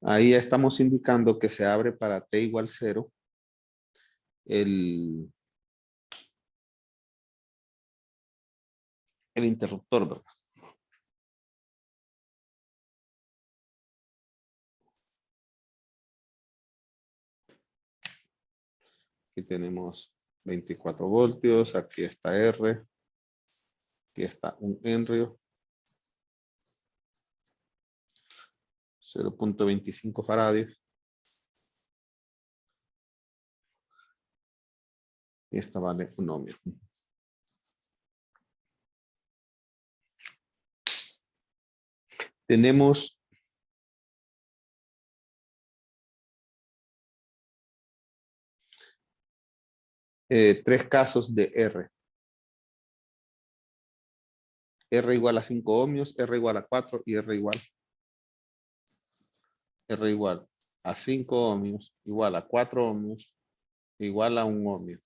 Ahí ya estamos indicando que se abre para t igual 0 el interruptor, ¿verdad? Aquí tenemos 24 voltios, aquí está R, aquí está un henrio, 0.25 faradios. Y esta vale 1 ohmio. Tenemos tres casos de R. R igual a 5 ohmios, R igual a 4 y R igual a 5 ohmios, igual a 4 ohmios, igual a 1 ohmio.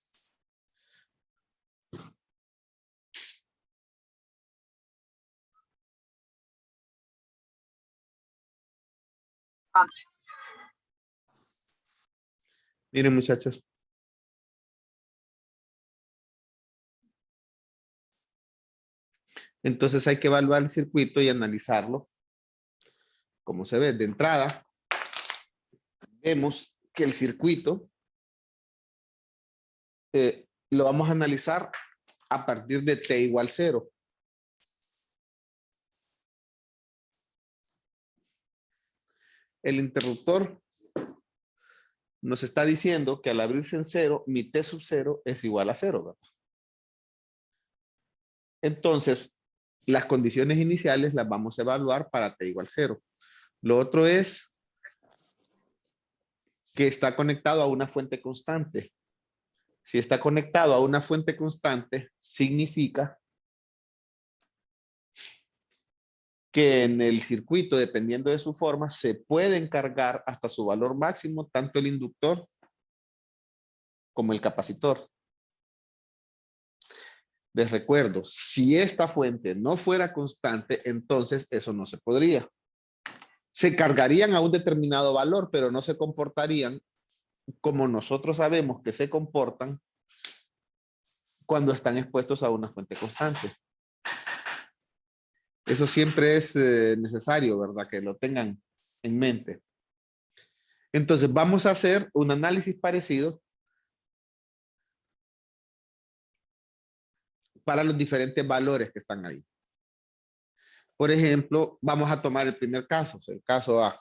Miren, muchachos. Entonces hay que evaluar el circuito y analizarlo. Como se ve de entrada, vemos que el circuito lo vamos a analizar a partir de t igual 0. El interruptor nos está diciendo que al abrirse en 0, mi t sub 0 es igual a 0, ¿verdad? Entonces, las condiciones iniciales las vamos a evaluar para t igual 0. Lo otro es que está conectado a una fuente constante. Si está conectado a una fuente constante, significa que en el circuito, dependiendo de su forma, se pueden cargar hasta su valor máximo tanto el inductor como el capacitor. Les recuerdo, si esta fuente no fuera constante, entonces eso no se podría. Se cargarían a un determinado valor, pero no se comportarían como nosotros sabemos que se comportan cuando están expuestos a una fuente constante. Eso siempre es necesario, ¿verdad? Que lo tengan en mente. Entonces vamos a hacer un análisis parecido para los diferentes valores que están ahí. Por ejemplo, vamos a tomar el primer caso, el caso A.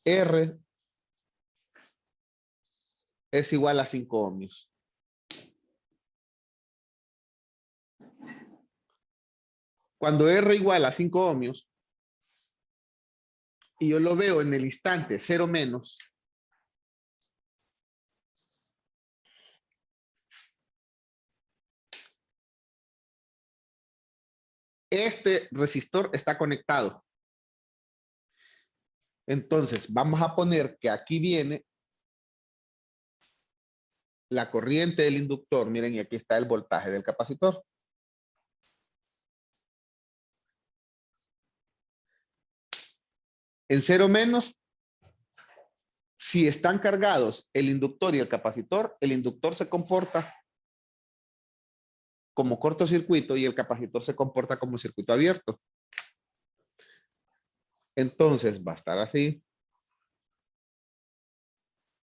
R es igual a 5 ohmios. Cuando R igual a 5 ohmios, y yo lo veo en el instante 0 menos, este resistor está conectado. Entonces, vamos a poner que aquí viene la corriente del inductor. Miren, y aquí está el voltaje del capacitor. En 0 menos, si están cargados el inductor y el inductor se comporta como cortocircuito y el capacitor se comporta como circuito abierto. Entonces va a estar así.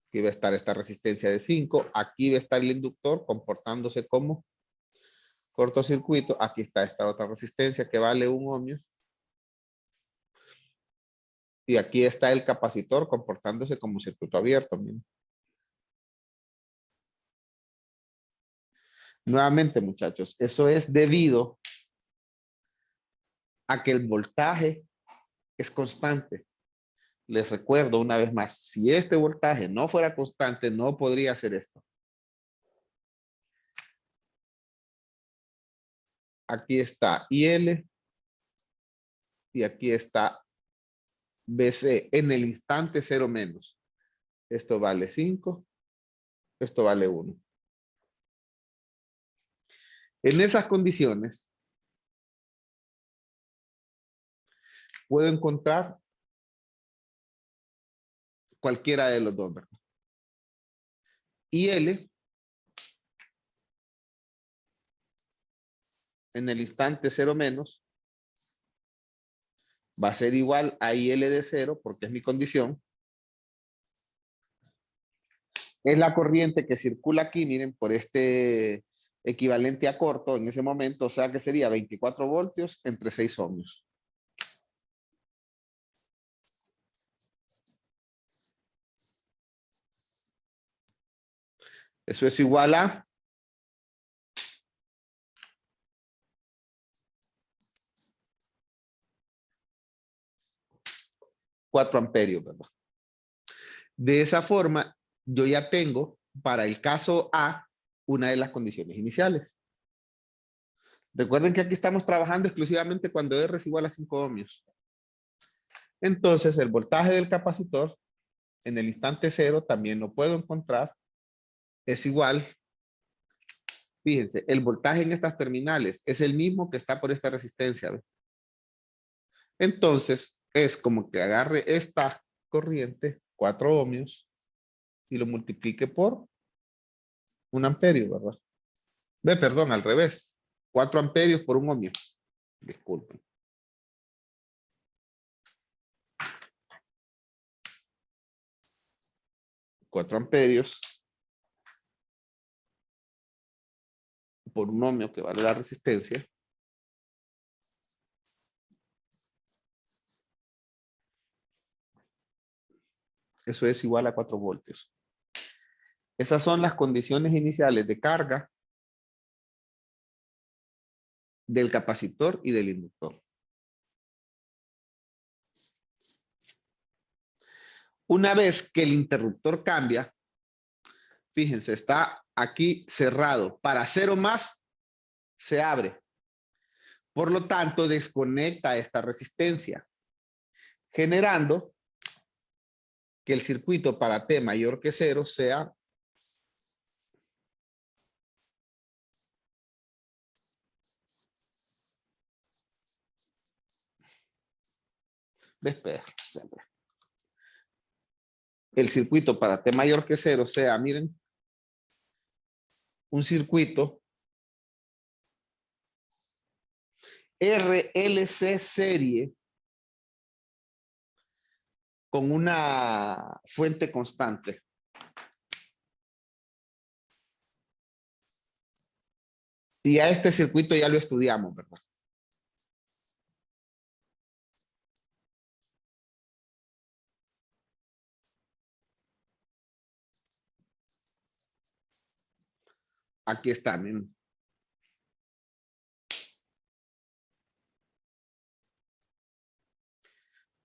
Aquí va a estar esta resistencia de 5. Aquí va a estar el inductor comportándose como cortocircuito. Aquí está esta otra resistencia que vale 1 ohmio. Y aquí está el capacitor comportándose como circuito abierto. Miren. Nuevamente, muchachos, eso es debido a que el voltaje es constante. Les recuerdo una vez más, si este voltaje no fuera constante, no podría hacer esto. Aquí está IL y aquí está BC en el instante 0 menos. Esto vale 5, esto vale 1. En esas condiciones, puedo encontrar cualquiera de los dos, ¿verdad? Y L en el instante 0 menos va a ser igual a IL de 0 porque es mi condición. Es la corriente que circula aquí, miren, por este equivalente a corto en ese momento, o sea que sería 24 voltios entre 6 ohmios. Eso es igual a 4 amperios, ¿verdad? De esa forma, yo ya tengo para el caso A una de las condiciones iniciales. Recuerden que aquí estamos trabajando exclusivamente cuando R es igual a 5 ohmios. Entonces, el voltaje del capacitor en el instante 0 también lo puedo encontrar. Es igual, fíjense, el voltaje en estas terminales es el mismo que está por esta resistencia. ¿Ve? Entonces, es como que agarre esta corriente, 4 ohmios, y lo multiplique por 1 amperio, ¿verdad? Ve, perdón, al revés. 4 amperios por 1 ohmio. Disculpen. Cuatro amperios por 1 ohmio que vale la resistencia. Eso es igual a 4 voltios. Esas son las condiciones iniciales de carga del capacitor y del inductor. Una vez que el interruptor cambia, fíjense, está aquí cerrado. Para 0 más, se abre. Por lo tanto, desconecta esta resistencia, generando que el circuito para T mayor que 0 sea despeja siempre. El circuito para T mayor que 0 sea, miren, un circuito RLC serie con una fuente constante. Y a este circuito ya lo estudiamos, ¿verdad? Aquí está, miren.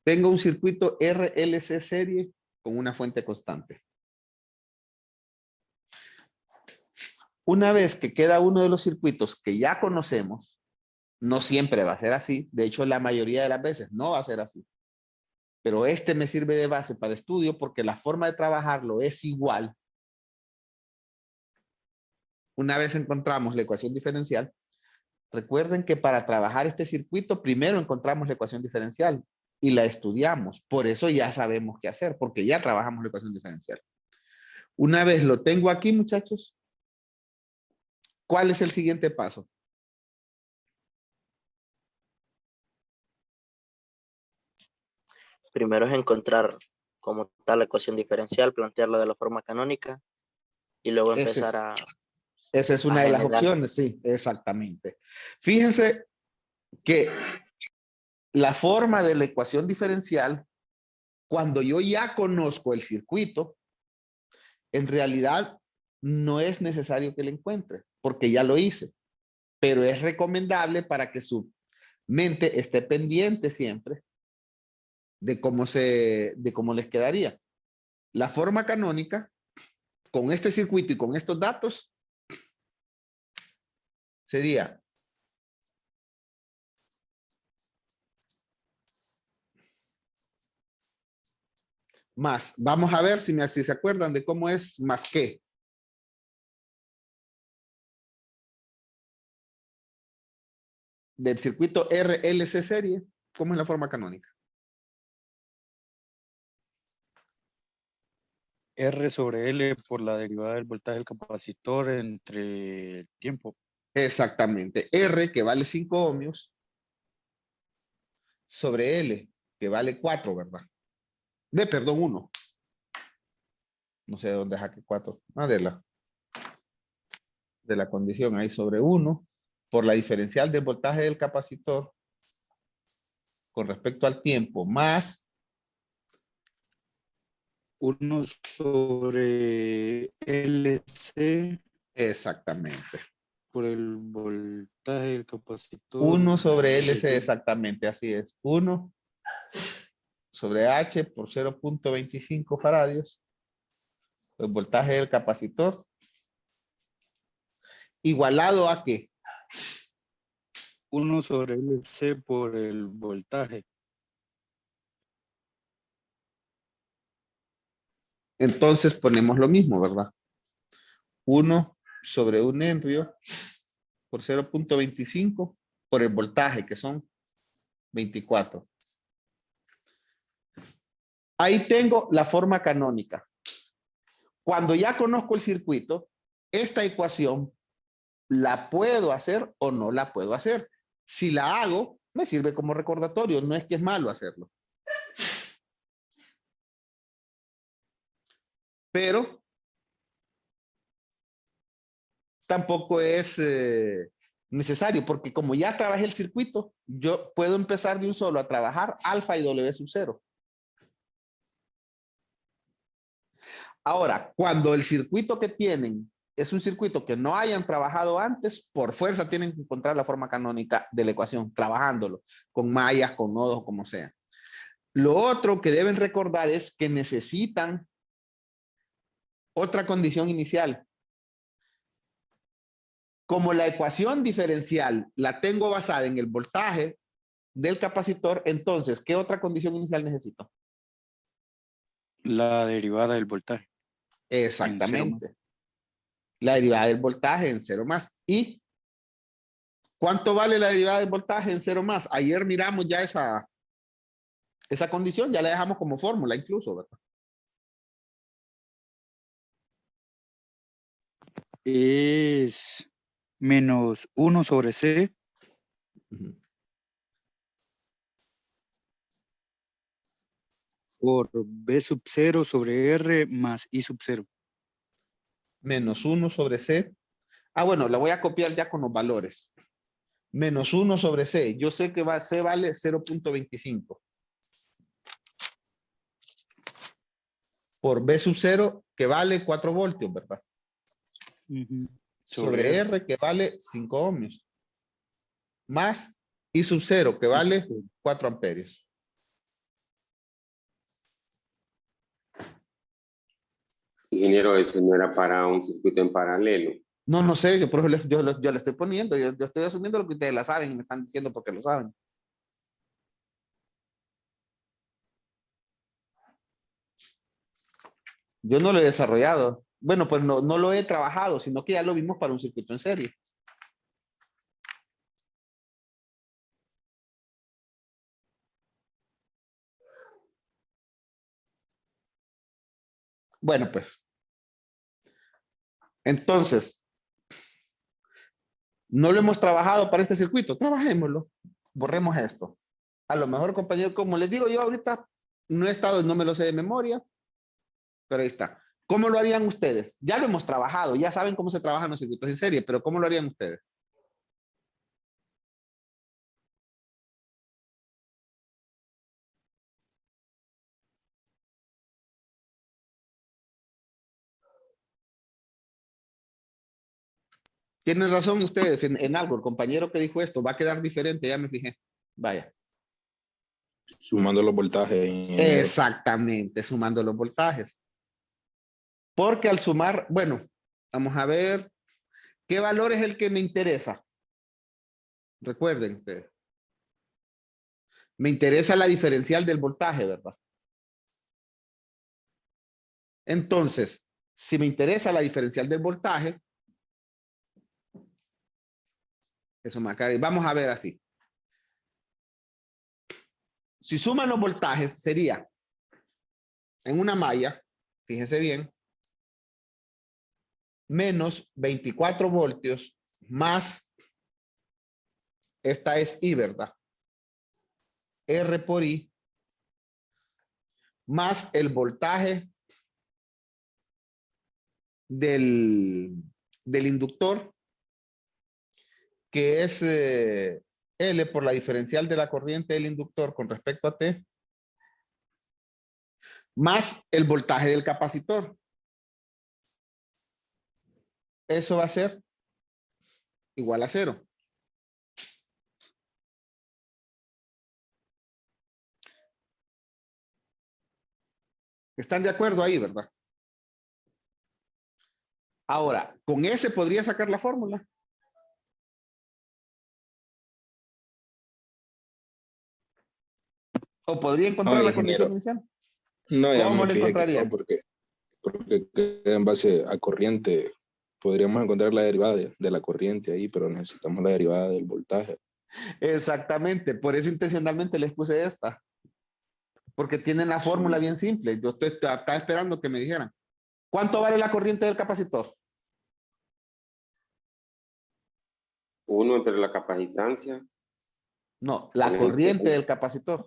Tengo un circuito RLC serie con una fuente constante. Una vez que queda uno de los circuitos que ya conocemos, no siempre va a ser así. De hecho, la mayoría de las veces no va a ser así. Pero este me sirve de base para estudio porque la forma de trabajarlo es igual. Una vez encontramos la ecuación diferencial, recuerden que para trabajar este circuito, primero encontramos la ecuación diferencial y la estudiamos. Por eso ya sabemos qué hacer, porque ya trabajamos la ecuación diferencial. Una vez lo tengo aquí, muchachos, ¿cuál es el siguiente paso? Primero es encontrar como tal la ecuación diferencial, plantearla de la forma canónica y luego empezar Esa es una de las opciones, sí, exactamente. Fíjense que la forma de la ecuación diferencial, cuando yo ya conozco el circuito, en realidad no es necesario que la encuentre, porque ya lo hice. Pero es recomendable para que su mente esté pendiente siempre de cómo les quedaría. La forma canónica, con este circuito y con estos datos, sería más. Vamos a ver si se acuerdan de cómo es más que. Del circuito RLC serie, ¿cómo es la forma canónica? R sobre L por la derivada del voltaje del capacitor entre el tiempo. Exactamente. R, que vale 5 ohmios, sobre L, que vale 4, ¿verdad? Perdón, 1. No sé de dónde saqué 4. Ah, de la condición ahí sobre 1, por la diferencial del voltaje del capacitor con respecto al tiempo, más 1 sobre LC exactamente. por el voltaje del capacitor. 1 sobre LC, exactamente, así es. 1 sobre H por 0.25 faradios. El voltaje del capacitor. ¿Igualado a qué? 1 sobre LC por el voltaje. Entonces ponemos lo mismo, ¿verdad? 1 sobre 1 henrio por 0.25 por el voltaje, que son 24. Ahí tengo la forma canónica. Cuando ya conozco el circuito, esta ecuación la puedo hacer o no la puedo hacer. Si la hago, me sirve como recordatorio. No es que es malo hacerlo. Pero tampoco es necesario, porque como ya trabajé el circuito, yo puedo empezar de un solo a trabajar alfa y W sub 0. Ahora, cuando el circuito que tienen es un circuito que no hayan trabajado antes, por fuerza tienen que encontrar la forma canónica de la ecuación, trabajándolo, con mallas, con nodos, como sea. Lo otro que deben recordar es que necesitan otra condición inicial. Como la ecuación diferencial la tengo basada en el voltaje del capacitor, entonces, ¿qué otra condición inicial necesito? La derivada del voltaje. Exactamente. La derivada del voltaje en 0 más. ¿Y cuánto vale la derivada del voltaje en 0 más? Ayer miramos ya esa condición, ya la dejamos como fórmula incluso, ¿verdad? Es menos 1 sobre C. Por B sub 0 sobre R más I sub 0. Menos 1 sobre C. Ah, bueno, la voy a copiar ya con los valores. Menos 1 sobre C. Yo sé que C vale 0.25. Por B sub 0, que vale 4 voltios, ¿verdad? Sobre R, que vale 5 ohmios. Más I sub 0, que vale 4 amperios. Ingeniero, eso no era para un circuito en paralelo. No sé, yo, por eso yo le estoy poniendo, yo estoy asumiendo lo que ustedes la saben y me están diciendo porque lo saben. Yo no lo he desarrollado. Bueno, pues no lo he trabajado, sino que ya lo vimos para un circuito en serie. Bueno, pues. Entonces, no lo hemos trabajado para este circuito. Trabajémoslo. Borremos esto. A lo mejor, compañero, como les digo, yo ahorita no he estado, no me lo sé de memoria, pero ahí está. ¿Cómo lo harían ustedes? Ya lo hemos trabajado, ya saben cómo se trabajan los circuitos en serie, pero ¿cómo lo harían ustedes? Tienen razón ustedes en algo. El compañero que dijo esto va a quedar diferente, ya me fijé. Vaya. Sumando los voltajes. Exactamente, sumando los voltajes. Porque al sumar, bueno, vamos a ver, ¿qué valor es el que me interesa? Recuerden ustedes. Me interesa la diferencial del voltaje, ¿verdad? Entonces, si me interesa la diferencial del voltaje, eso me acaba. Vamos a ver así. Si suman los voltajes, sería en una malla fíjense bien, menos 24 voltios más, esta es I, ¿verdad? R por I, más el voltaje del inductor, que es L por la diferencial de la corriente del inductor con respecto a T, más el voltaje del capacitor. Eso va a ser igual a 0. ¿Están de acuerdo ahí, verdad? Ahora, con ese podría sacar la fórmula. ¿O podría encontrar la condición inicial? No, ya ¿Cómo me lo fijé que encontraría? no, porque queda en base a corriente. Podríamos encontrar la derivada de la corriente ahí, pero necesitamos la derivada del voltaje. Exactamente, por eso intencionalmente les puse esta. Porque tienen la fórmula bien simple. Yo estaba esperando que me dijeran. ¿Cuánto vale la corriente del capacitor? 1 entre la capacitancia. No, la corriente del capacitor.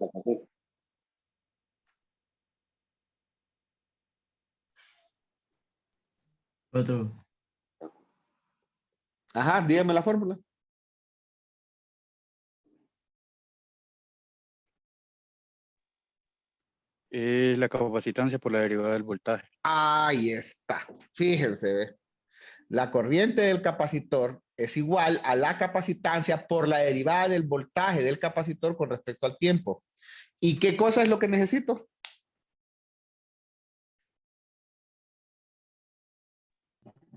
Otro. Ajá, dígame la fórmula. La capacitancia por la derivada del voltaje. Ahí está. Fíjense, ¿ve? La corriente del capacitor es igual a la capacitancia por la derivada del voltaje del capacitor con respecto al tiempo. ¿Y qué cosa es lo que necesito?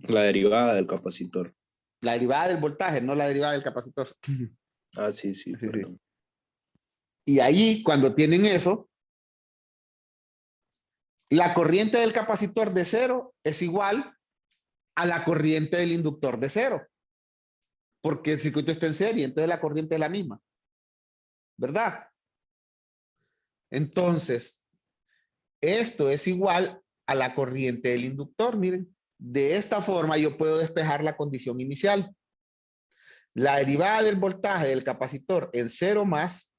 La derivada del capacitor. La derivada del voltaje, no la derivada del capacitor. Ah, sí, perdón. Y ahí, cuando tienen eso, la corriente del capacitor de 0 es igual a la corriente del inductor de 0. Porque el circuito está en serie, entonces la corriente es la misma. ¿Verdad? Entonces, esto es igual a la corriente del inductor. Miren, de esta forma yo puedo despejar la condición inicial. La derivada del voltaje del capacitor en 0 más,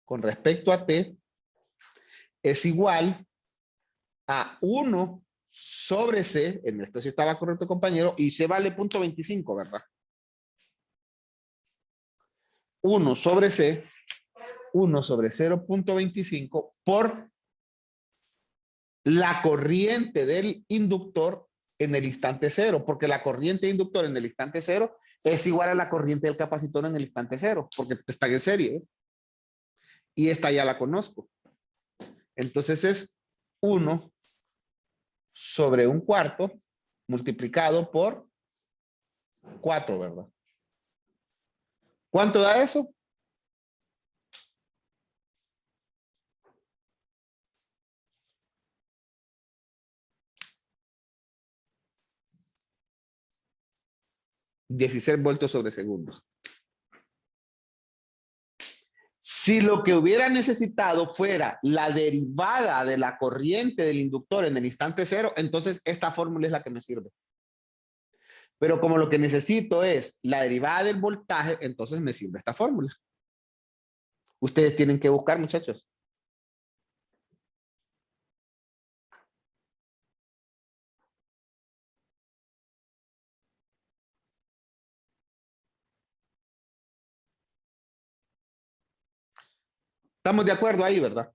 con respecto a T, es igual a 1 sobre C, en esto sí estaba correcto, compañero, y C vale 0.25, ¿verdad? 1 sobre C, 1 sobre 0.25 por la corriente del inductor en el instante 0, porque la corriente de inductor en el instante 0 es igual a la corriente del capacitor en el instante 0, porque están en serie, ¿eh? Y esta ya la conozco. Entonces es 1 sobre 1/4 multiplicado por 4, ¿verdad? ¿Cuánto da eso? $16 voltios sobre segundo. Si lo que hubiera necesitado fuera la derivada de la corriente del inductor en el instante 0, entonces esta fórmula es la que me sirve. Pero como lo que necesito es la derivada del voltaje, entonces me sirve esta fórmula. Ustedes tienen que buscar, muchachos. Estamos de acuerdo ahí, ¿verdad?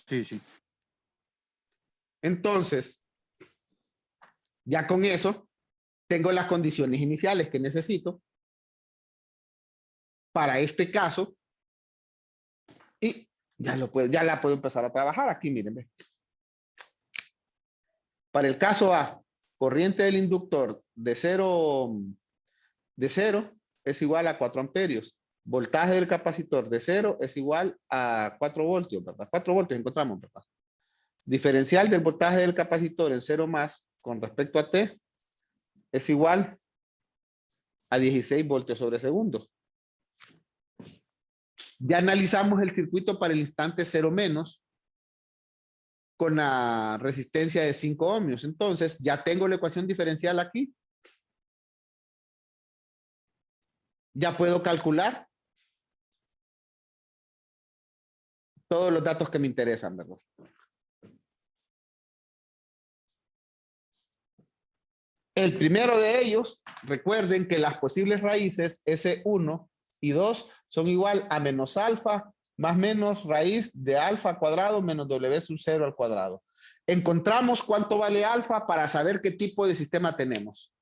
Sí. Entonces, ya con eso, tengo las condiciones iniciales que necesito para este caso y ya la puedo empezar a trabajar aquí, miren. Para el caso A, corriente del inductor de 0 es igual a 4 amperios. Voltaje del capacitor de 0 es igual a 4 voltios, ¿verdad? 4 voltios encontramos, ¿verdad? Diferencial del voltaje del capacitor en 0 más con respecto a T es igual a 16 voltios sobre segundo. Ya analizamos el circuito para el instante 0 menos con la resistencia de 5 ohmios. Entonces, ya tengo la ecuación diferencial aquí. Ya puedo calcular todos los datos que me interesan, ¿verdad? El primero de ellos, recuerden que las posibles raíces S1 y 2 son igual a menos alfa más menos raíz de alfa cuadrado menos W sub 0 al cuadrado. Encontramos cuánto vale alfa para saber qué tipo de sistema tenemos.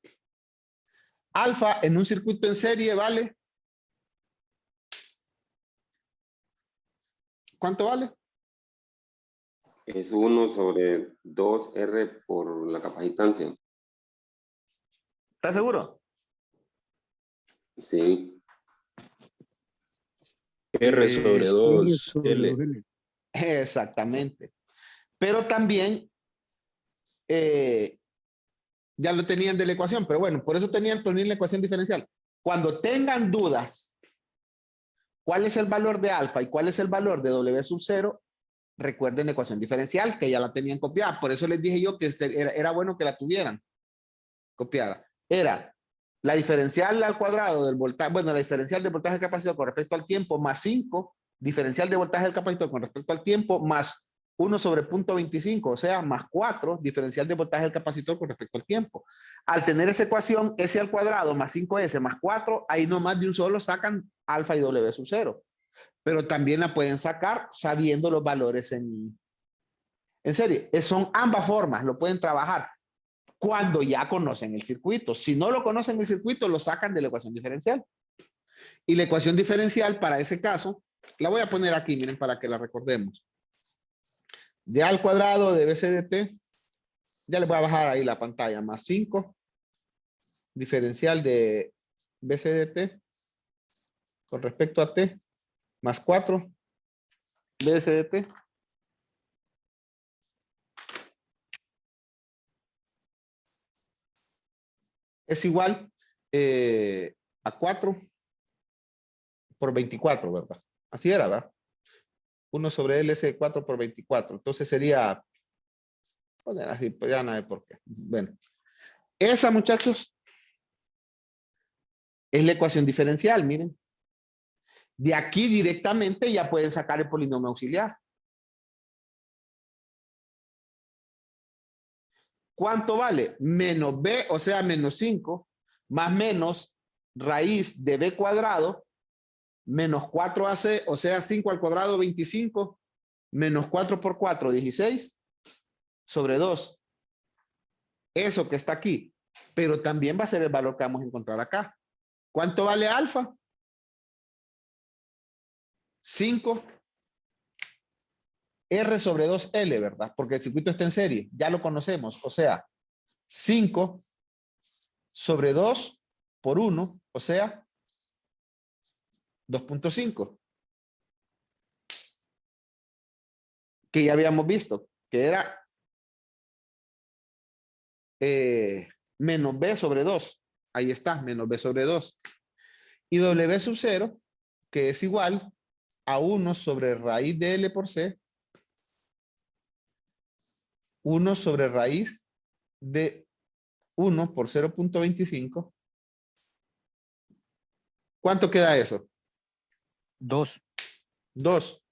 Alfa en un circuito en serie vale. ¿Cuánto vale? Es 1 sobre 2R por la capacitancia. ¿Estás seguro? Sí. R sobre 2 L. Exactamente. Pero también ya lo tenían de la ecuación, pero bueno, por eso tenían también la ecuación diferencial. Cuando tengan dudas, ¿cuál es el valor de alfa y cuál es el valor de W sub 0? Recuerden la ecuación diferencial, que ya la tenían copiada. Por eso les dije yo que era bueno que la tuvieran copiada. Era la diferencial al cuadrado del voltaje, bueno, la diferencial del voltaje del capacitor con respecto al tiempo, más 5, diferencial de voltaje del capacitor con respecto al tiempo, más 1 sobre 0.25, o sea, más 4, diferencial de voltaje del capacitor con respecto al tiempo. Al tener esa ecuación, S al cuadrado más 5S más 4, ahí nomás de un solo sacan alfa y W sub 0. Pero también la pueden sacar sabiendo los valores en serie. Son ambas formas, lo pueden trabajar cuando ya conocen el circuito. Si no lo conocen el circuito, lo sacan de la ecuación diferencial. Y la ecuación diferencial para ese caso, la voy a poner aquí, miren, para que la recordemos. De A al cuadrado de BC de T, ya les voy a bajar ahí la pantalla, más 5, diferencial de BC de T con respecto a T, más 4, BC de T. Es igual a 4 por 24, ¿verdad? Así era, ¿verdad? 1 sobre LC 4 por 24. Entonces sería, poner así, pues ya no hay por qué. Bueno, esa, muchachos, es la ecuación diferencial, miren. De aquí directamente ya pueden sacar el polinomio auxiliar. ¿Cuánto vale? Menos B, o sea, menos 5, más menos raíz de B cuadrado, menos 4AC, o sea, 5 al cuadrado, 25, menos 4 por 4, 16, sobre 2. Eso que está aquí. Pero también va a ser el valor que vamos a encontrar acá. ¿Cuánto vale alfa? 5 R sobre 2L, ¿verdad? Porque el circuito está en serie, ya lo conocemos. O sea, 5 sobre 2 por 1, o sea, 2.5. Que ya habíamos visto, que era menos B sobre 2. Ahí está, menos B sobre 2. Y W sub 0, que es igual a 1 sobre raíz de L por C, 1 sobre raíz de 1 por 0.25. ¿Cuánto queda eso? 2. 2.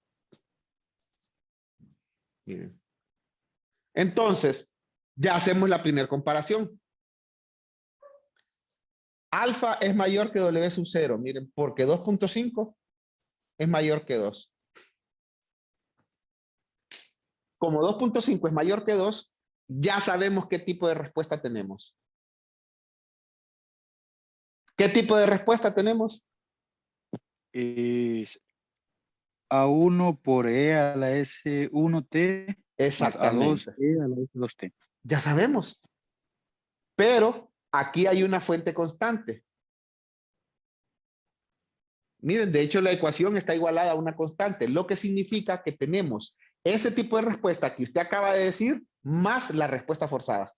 Miren. Entonces, ya hacemos la primera comparación. Alfa es mayor que W sub 0, miren, porque 2.5 es mayor que 2. Como 2.5 es mayor que 2, ya sabemos qué tipo de respuesta tenemos. ¿Qué tipo de respuesta tenemos? Es A1 por E a la S1T más Exactamente. A2E a la S2T. Ya sabemos. Pero aquí hay una fuente constante. Miren, de hecho la ecuación está igualada a una constante, lo que significa que tenemos ese tipo de respuesta que usted acaba de decir, más la respuesta forzada.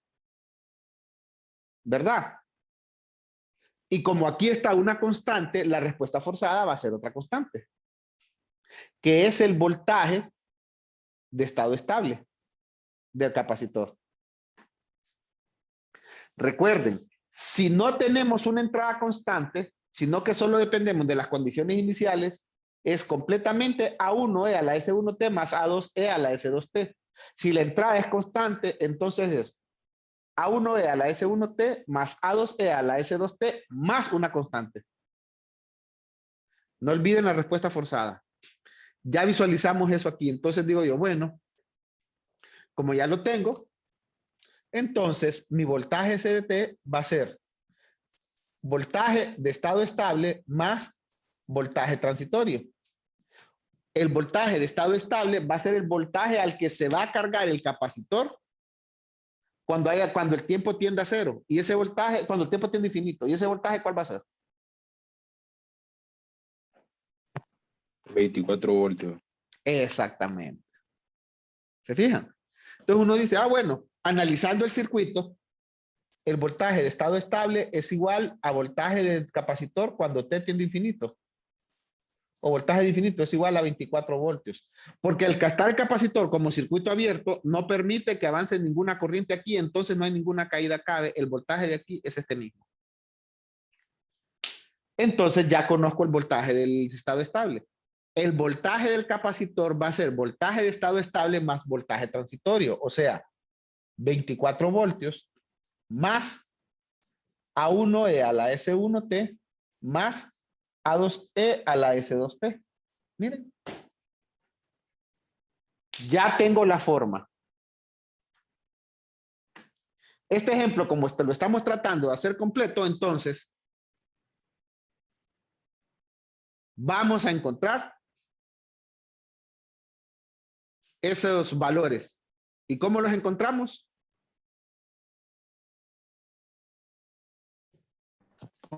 ¿Verdad? Y como aquí está una constante, la respuesta forzada va a ser otra constante. que es el voltaje de estado estable del capacitor. Recuerden, si no tenemos una entrada constante, sino que solo dependemos de las condiciones iniciales, es completamente A1E a la S1T más A2E a la S2T. Si la entrada es constante, entonces es A1E a la S1T más A2E a la S2T más una constante. No olviden la respuesta forzada. Ya visualizamos eso aquí. Entonces digo yo, bueno, como ya lo tengo, entonces mi voltaje SDT va a ser voltaje de estado estable más voltaje transitorio. El voltaje de estado estable va a ser el voltaje al que se va a cargar el capacitor cuando el tiempo tiende a cero. Y ese voltaje, cuando el tiempo tiende a infinito. ¿Y ese voltaje cuál va a ser? 24 voltios. Exactamente. ¿Se fijan? Entonces uno dice, bueno, analizando el circuito, el voltaje de estado estable es igual a voltaje del capacitor cuando T tiende a infinito. O voltaje de infinito es igual a 24 voltios. Porque al estar el capacitor como circuito abierto, no permite que avance ninguna corriente aquí, entonces no hay ninguna caída cabe. El voltaje de aquí es este mismo. Entonces ya conozco el voltaje del estado estable. El voltaje del capacitor va a ser voltaje de estado estable más voltaje transitorio. O sea, 24 voltios más A1E a la S1T más A2E a la S2T. Miren. Ya tengo la forma. Este ejemplo, como lo estamos tratando de hacer completo, entonces vamos a encontrar esos valores. ¿Y cómo los encontramos?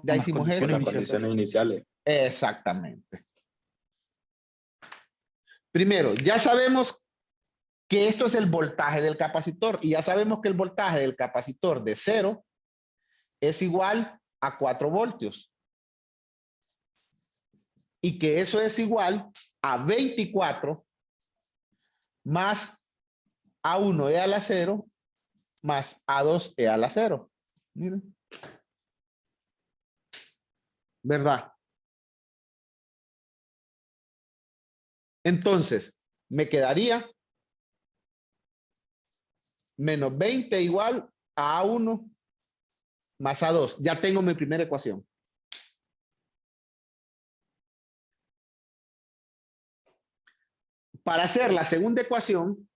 Ya hicimos eso. Las condiciones iniciales. Exactamente. Primero, ya sabemos que esto es el voltaje del capacitor y ya sabemos que el voltaje del capacitor de 0 es igual a 4 voltios. Y que eso es igual a 24 más A1E a la 0 más A2E a la 0. Miren. ¿Verdad? Entonces, me quedaría menos 20 igual a A1 más A2. Ya tengo mi primera ecuación. Para hacer la segunda ecuación,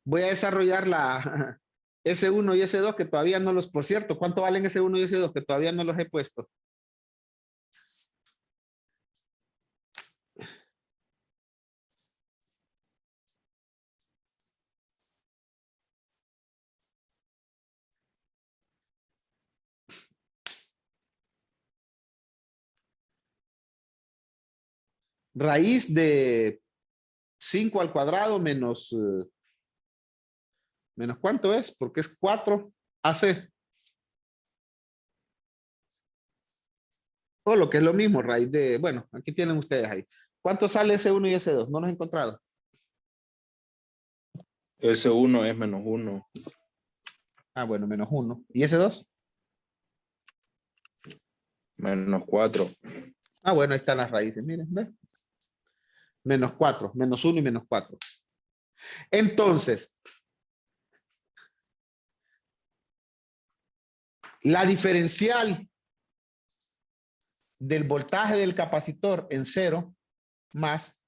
voy a desarrollar la S1 y S2 que todavía no los, por cierto, ¿cuánto valen S1 y S2 que todavía no los he puesto? Raíz de 5 al cuadrado menos, menos ¿cuánto es? Porque es 4 AC. O lo que es lo mismo, raíz de, bueno, aquí tienen ustedes ahí. ¿Cuánto sale S1 y S2? No los he encontrado. S1 es menos 1. Ah, bueno, menos 1. ¿Y S2? Menos 4. Ah, bueno, ahí están las raíces, miren, ¿ven? Menos 4, menos 1 y menos 4. Entonces, la diferencial del voltaje del capacitor en 0 más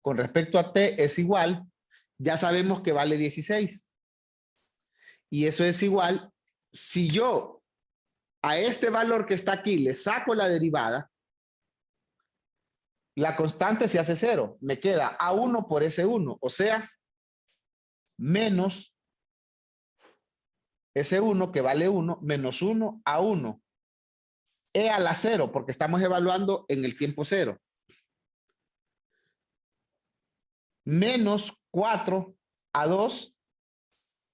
con respecto a T es igual, ya sabemos que vale 16. Y eso es igual, si yo a este valor que está aquí le saco la derivada, la constante se hace 0. Me queda A1 por S1, o sea, menos S1 que vale 1, menos 1 A1. E a la 0, porque estamos evaluando en el tiempo 0. Menos 4 A2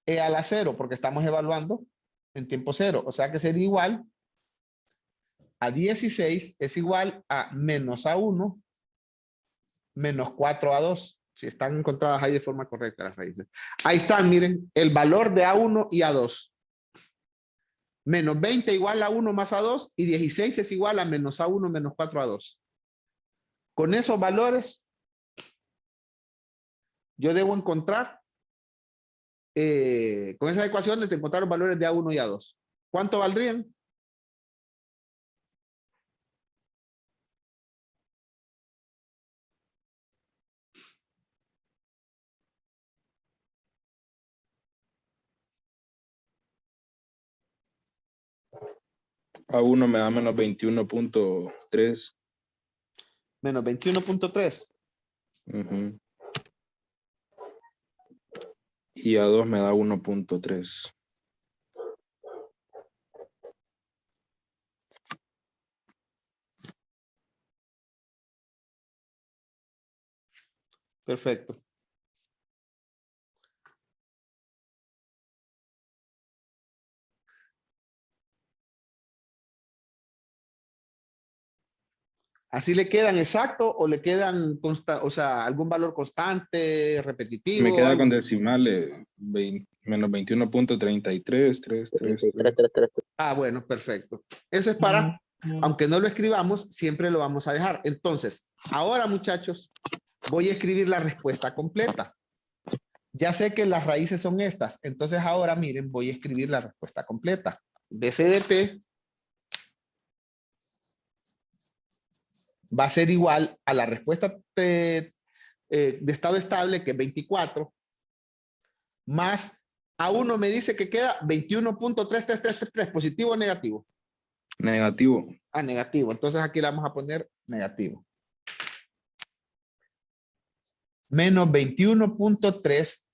E a la 0, porque estamos evaluando en tiempo 0. O sea que sería igual a 16 es igual a menos A1 menos 4A2. Si están encontradas ahí de forma correcta las raíces. Ahí están, miren, el valor de A1 y A2. Menos 20 igual a 1 más A2 y 16 es igual a menos A1 menos 4A2. Con esos valores, yo debo encontrar, con esas ecuaciones, de encontrar los valores de A1 y A2. ¿Cuánto valdrían? A1 me da menos 21.3. Menos 21.3. Y A2 me da 1.3. Perfecto. ¿Así le quedan exacto o le quedan o sea, algún valor constante, repetitivo? Me queda algo? con decimales menos 21.33. Ah, bueno, perfecto. Eso es para, aunque no lo escribamos, siempre lo vamos a dejar. Entonces, ahora muchachos, voy a escribir la respuesta completa. Ya sé que las raíces son estas. Entonces ahora miren, voy a escribir la respuesta completa. BC de T va a ser igual a la respuesta de estado estable, que es 24, más A1 me dice que queda 21.33333, positivo o negativo. Negativo. Ah, negativo. Entonces aquí le vamos a poner negativo. Menos 21.3.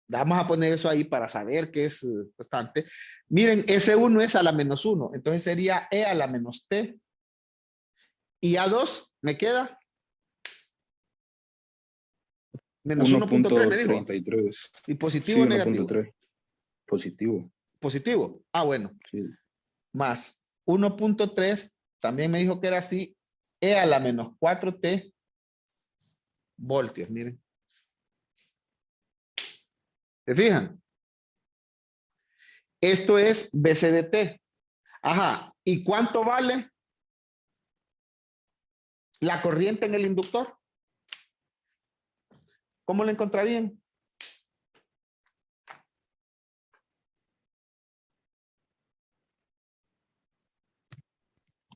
Vamos a poner eso ahí para saber que es constante. Miren, S1 es a la menos 1. Entonces sería E a la menos T. Y A2 me queda menos 1.3, me dijo. 1.33. ¿Y positivo o negativo? 1.3. Positivo. Positivo. Ah, bueno. Sí. Más 1.3, también me dijo que era así, E a la menos 4T voltios, miren. ¿Se fijan? Esto es BC de T. Ajá. ¿Y cuánto vale la corriente en el inductor? ¿Cómo lo encontrarían?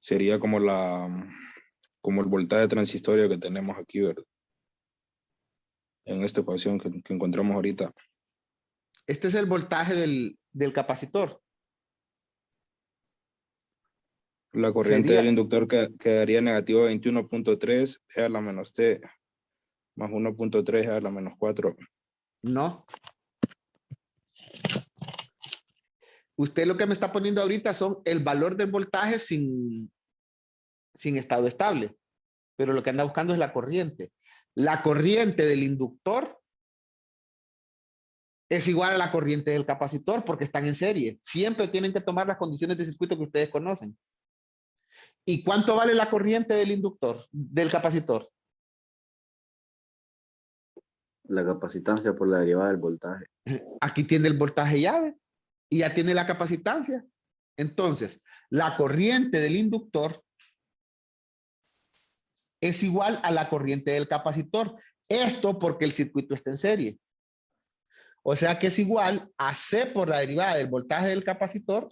Sería como el voltaje transitorio que tenemos aquí, ¿verdad? En esta ecuación que encontramos ahorita. Este es el voltaje del capacitor. La corriente del inductor quedaría negativo 21.3 E a la menos T más 1.3 E a la menos 4. No. Usted lo que me está poniendo ahorita son el valor del voltaje sin estado estable. Pero lo que anda buscando es la corriente. La corriente del inductor es igual a la corriente del capacitor porque están en serie. Siempre tienen que tomar las condiciones de circuito que ustedes conocen. ¿Y cuánto vale la corriente del inductor, del capacitor? La capacitancia por la derivada del voltaje. Aquí tiene el voltaje llave y ya tiene la capacitancia. Entonces, la corriente del inductor es igual a la corriente del capacitor. Esto porque el circuito está en serie. O sea que es igual a C por la derivada del voltaje del capacitor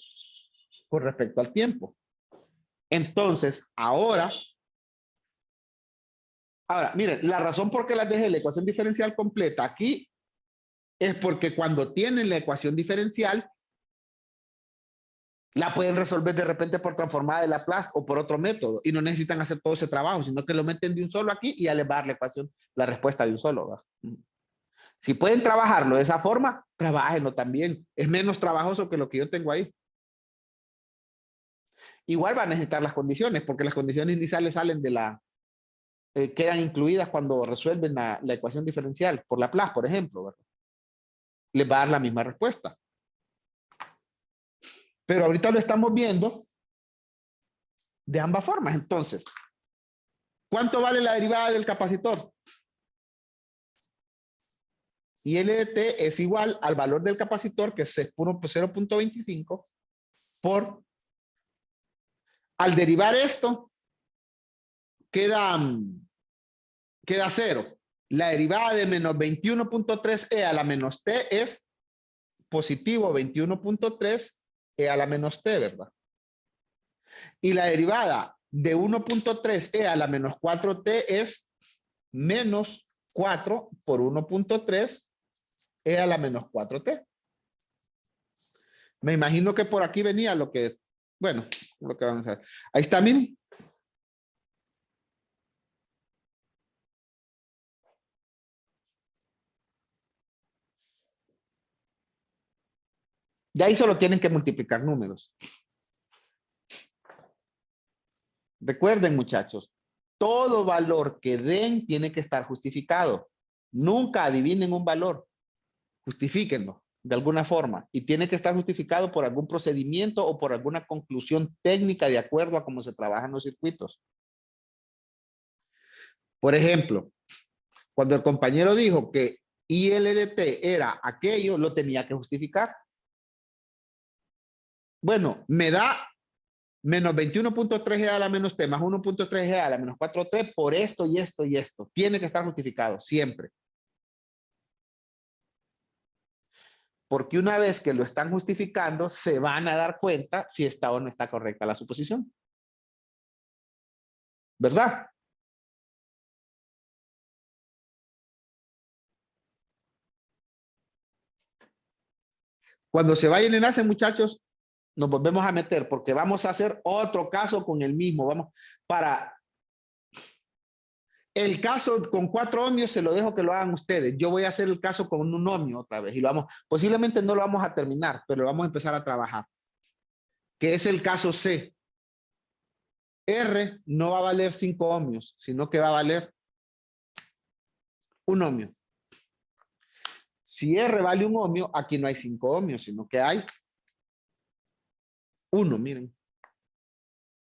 con respecto al tiempo. Entonces, ahora, miren, la razón por qué las dejé la ecuación diferencial completa aquí es porque cuando tienen la ecuación diferencial, la pueden resolver de repente por transformada de Laplace o por otro método y no necesitan hacer todo ese trabajo, sino que lo meten de un solo aquí y ya les va a dar la ecuación, la respuesta de un solo, ¿verdad? Si pueden trabajarlo de esa forma, trabájenlo también. Es menos trabajoso que lo que yo tengo ahí. Igual van a necesitar las condiciones, porque las condiciones iniciales salen de quedan incluidas cuando resuelven la ecuación diferencial, por Laplace, por ejemplo, ¿verdad? Les va a dar la misma respuesta. Pero ahorita lo estamos viendo de ambas formas. Entonces, ¿cuánto vale la derivada del capacitor? IL de T es igual al valor del capacitor, que es 0.25, por, al derivar esto, queda 0. La derivada de menos 21.3 E a la menos T es positivo 21.3 E a la menos T, ¿verdad? Y la derivada de 1.3 E a la menos 4T es menos 4 por 1.3 E a la menos 4T. Me imagino que por aquí venía lo que, bueno, lo que vamos a ver. Ahí está, miren. De ahí solo tienen que multiplicar números. Recuerden, muchachos, todo valor que den tiene que estar justificado. Nunca adivinen un valor. Justifíquenlo de alguna forma. Y tiene que estar justificado por algún procedimiento o por alguna conclusión técnica de acuerdo a cómo se trabajan los circuitos. Por ejemplo, cuando el compañero dijo que IL de T era aquello, lo tenía que justificar. Bueno, me da menos 21.3 G a la menos T más 1.3 G a la menos 4T por esto y esto y esto. Tiene que estar justificado siempre. Porque una vez que lo están justificando, se van a dar cuenta si está o no está correcta la suposición. ¿Verdad? Cuando se vayan en enlace, muchachos, nos volvemos a meter porque vamos a hacer otro caso con el mismo. Vamos para el caso con 4 ohmios, se lo dejo que lo hagan ustedes. Yo voy a hacer el caso con un ohmio otra vez y lo vamos, posiblemente no lo vamos a terminar, pero lo vamos a empezar a trabajar. Que es el caso C. R no va a valer 5 ohmios, sino que va a valer 1 ohmio. Si R vale 1 ohmio, aquí no hay 5 ohmios, sino que hay 1, miren.